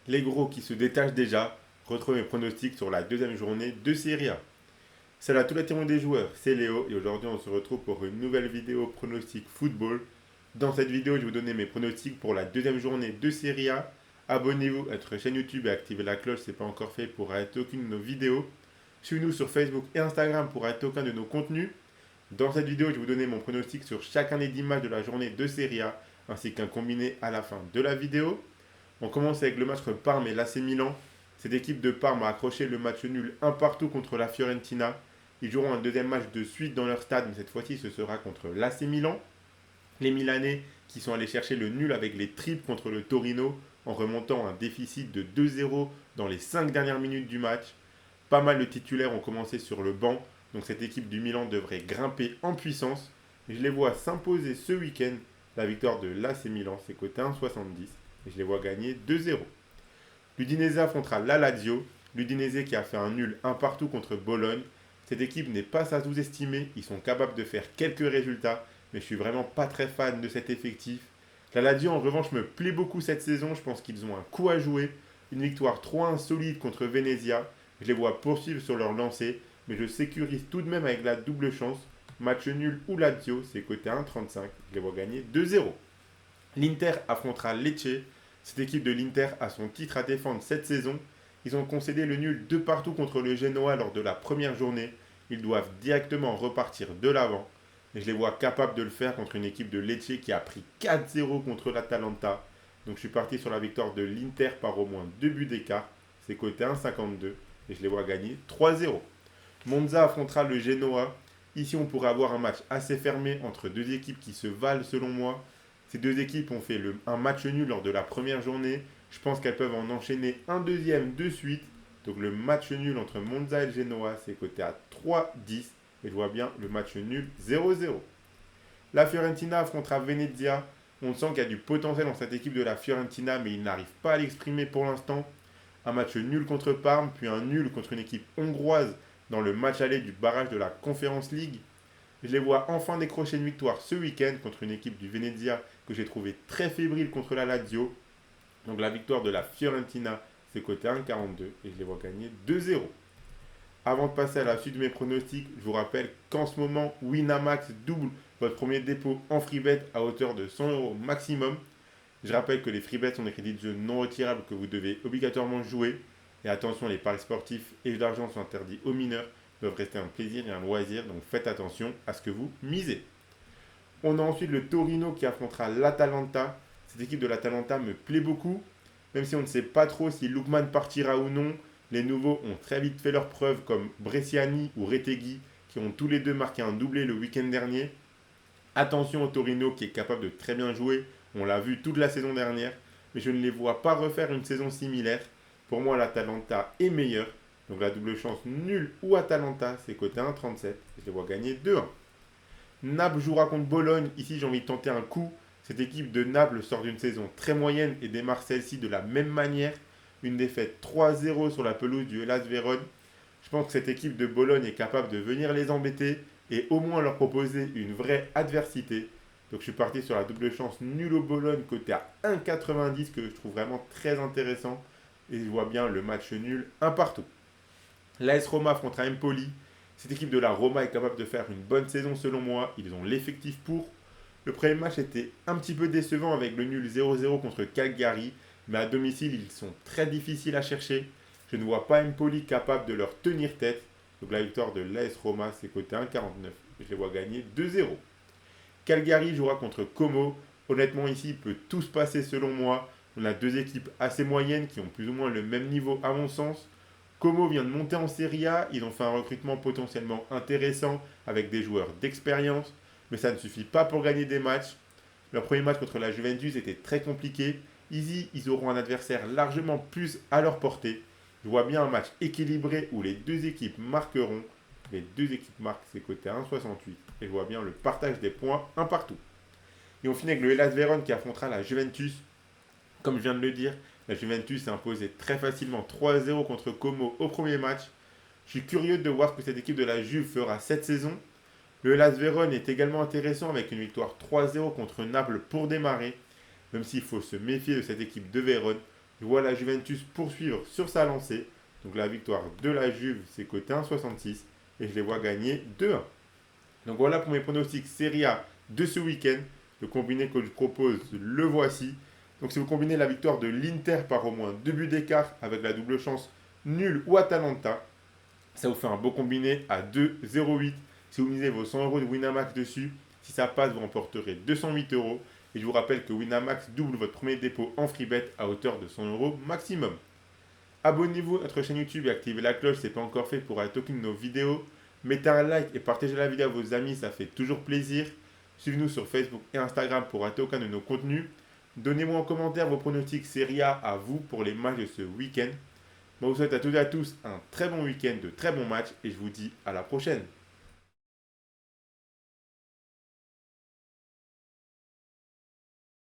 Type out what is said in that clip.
Les gros qui se détachent déjà, retrouvent mes pronostics sur la deuxième journée de Serie A. Salut à tous les témoins des joueurs, c'est Léo et aujourd'hui on se retrouve pour une nouvelle vidéo pronostic football. Dans cette vidéo, je vais vous donner mes pronostics pour la deuxième journée de Serie A. Abonnez-vous à notre chaîne YouTube et activez la cloche si ce n'est pas encore fait pour rater aucune de nos vidéos. Suivez-nous sur Facebook et Instagram pour rater aucun de nos contenus. Dans cette vidéo, je vais vous donner mon pronostic sur chacun des 10 matchs de la journée de Serie A ainsi qu'un combiné à la fin de la vidéo. On commence avec le match entre Parme et l'AC Milan. Cette équipe de Parme a accroché le match nul un partout contre la Fiorentina. Ils joueront un deuxième match de suite dans leur stade, mais cette fois-ci ce sera contre l'AC Milan. Les Milanais qui sont allés chercher le nul avec les triples contre le Torino en remontant un déficit de 2-0 dans les 5 dernières minutes du match. Pas mal de titulaires ont commencé sur le banc, donc cette équipe du Milan devrait grimper en puissance. Je les vois s'imposer ce week-end. La victoire de l'AC Milan, c'est coté 1,70 et je les vois gagner 2-0. L'Udinese affrontera la Lazio. L'Udinese qui a fait un nul un partout contre Bologne. Cette équipe n'est pas à sous-estimer. Ils sont capables de faire quelques résultats, mais je suis vraiment pas très fan de cet effectif. La Lazio en revanche me plaît beaucoup cette saison. Je pense qu'ils ont un coup à jouer. Une victoire 3-1 solide contre Venezia. Je les vois poursuivre sur leur lancée, mais je sécurise tout de même avec la double chance. Match nul ou Lazio, c'est coté 1,35. Je les vois gagner 2-0. L'Inter affrontera Lecce. Cette équipe de l'Inter a son titre à défendre cette saison. Ils ont concédé le nul de partout contre le Genoa lors de la première journée. Ils doivent directement repartir de l'avant. Et je les vois capables de le faire contre une équipe de Lecce qui a pris 4-0 contre l'Atalanta. Donc je suis parti sur la victoire de l'Inter par au moins 2 buts d'écart. C'est coté 1,52 et je les vois gagner 3-0. Monza affrontera le Genoa. Ici, on pourrait avoir un match assez fermé entre deux équipes qui se valent selon moi. Ces deux équipes ont fait un match nul lors de la première journée. Je pense qu'elles peuvent en enchaîner un deuxième de suite. Donc le match nul entre Monza et le Genoa, c'est coté à 3-10. Et je vois bien le match nul 0-0. La Fiorentina affrontera Venezia. On sent qu'il y a du potentiel dans cette équipe de la Fiorentina, mais ils n'arrivent pas à l'exprimer pour l'instant. Un match nul contre Parme, puis un nul contre une équipe hongroise dans le match aller du barrage de la Conference League. Je les vois enfin décrocher une victoire ce week-end contre une équipe du Venezia que j'ai trouvé très fébrile contre la Lazio. Donc la victoire de la Fiorentina, c'est coté 1,42 et je les vois gagner 2-0. Avant de passer à la suite de mes pronostics, je vous rappelle qu'en ce moment, Winamax double votre premier dépôt en freebet à hauteur de 100 euros maximum. Je rappelle que les freebets sont des crédits de jeu non retirables que vous devez obligatoirement jouer. Et attention, les paris sportifs et d'argent sont interdits aux mineurs, doivent rester un plaisir et un loisir, donc faites attention à ce que vous misez. On a ensuite le Torino qui affrontera l'Atalanta. Cette équipe de l'Atalanta me plaît beaucoup, même si on ne sait pas trop si Lookman partira ou non. Les nouveaux ont très vite fait leurs preuves comme Bresciani ou Retegui qui ont tous les deux marqué un doublé le week-end dernier. Attention au Torino qui est capable de très bien jouer, on l'a vu toute la saison dernière, mais je ne les vois pas refaire une saison similaire. Pour moi, l'Atalanta est meilleure. Donc la double chance nulle ou Atalanta, c'est coté 1,37. Je les vois gagner 2-1. Naples jouera contre Bologne. Ici, j'ai envie de tenter un coup. Cette équipe de Naples sort d'une saison très moyenne et démarre celle-ci de la même manière. Une défaite 3-0 sur la pelouse du Hellas Vérone. Je pense que cette équipe de Bologne est capable de venir les embêter et au moins leur proposer une vraie adversité. Donc je suis parti sur la double chance nulle au Bologne côté à 1,90 que je trouve vraiment très intéressant. Et je vois bien le match nul un partout. L'AS Roma affrontera Empoli. Cette équipe de la Roma est capable de faire une bonne saison selon moi. Ils ont l'effectif pour. Le premier match était un petit peu décevant avec le nul 0-0 contre Cagliari. Mais à domicile, ils sont très difficiles à chercher. Je ne vois pas Empoli capable de leur tenir tête. Donc la victoire de l'AS Roma, c'est coté 1,49. Je les vois gagner 2-0. Cagliari jouera contre Como. Honnêtement, ici, il peut tout se passer selon moi. On a deux équipes assez moyennes qui ont plus ou moins le même niveau à mon sens. Como vient de monter en Serie A. Ils ont fait un recrutement potentiellement intéressant avec des joueurs d'expérience. Mais ça ne suffit pas pour gagner des matchs. Leur premier match contre la Juventus était très compliqué. Ici, ils auront un adversaire largement plus à leur portée. Je vois bien un match équilibré où les deux équipes marqueront. Les deux équipes marquent, c'est coté à 1,68. Et je vois bien le partage des points un partout. Et on finit avec le Hellas Vérone qui affrontera la Juventus. Comme je viens de le dire, la Juventus s'est imposée très facilement 3-0 contre Como au premier match. Je suis curieux de voir ce que cette équipe de la Juve fera cette saison. Le Hellas Vérone est également intéressant avec une victoire 3-0 contre Naples pour démarrer. Même s'il faut se méfier de cette équipe de Vérone. Je vois la Juventus poursuivre sur sa lancée. Donc la victoire de la Juve, c'est côté 1,66 et je les vois gagner 2-1. Donc voilà pour mes pronostics Serie A de ce week-end. Le combiné que je propose, le voici. Donc si vous combinez la victoire de l'Inter par au moins 2 buts d'écart avec la double chance nul ou Atalanta, ça vous fait un beau combiné à 2,08. Si vous misez vos 100 euros de Winamax dessus, si ça passe, vous remporterez 208 euros. Et je vous rappelle que Winamax double votre premier dépôt en free bet à hauteur de 100 euros maximum. Abonnez-vous à notre chaîne YouTube et activez la cloche si ce n'est pas encore fait pour être aucune de nos vidéos. Mettez un like et partagez la vidéo à vos amis, ça fait toujours plaisir. Suivez-nous sur Facebook et Instagram pour rater aucun de nos contenus. Donnez-moi en commentaire vos pronostics Serie A à vous pour les matchs de ce week-end. Moi, je vous souhaite à toutes et à tous un très bon week-end, de très bons matchs et je vous dis à la prochaine.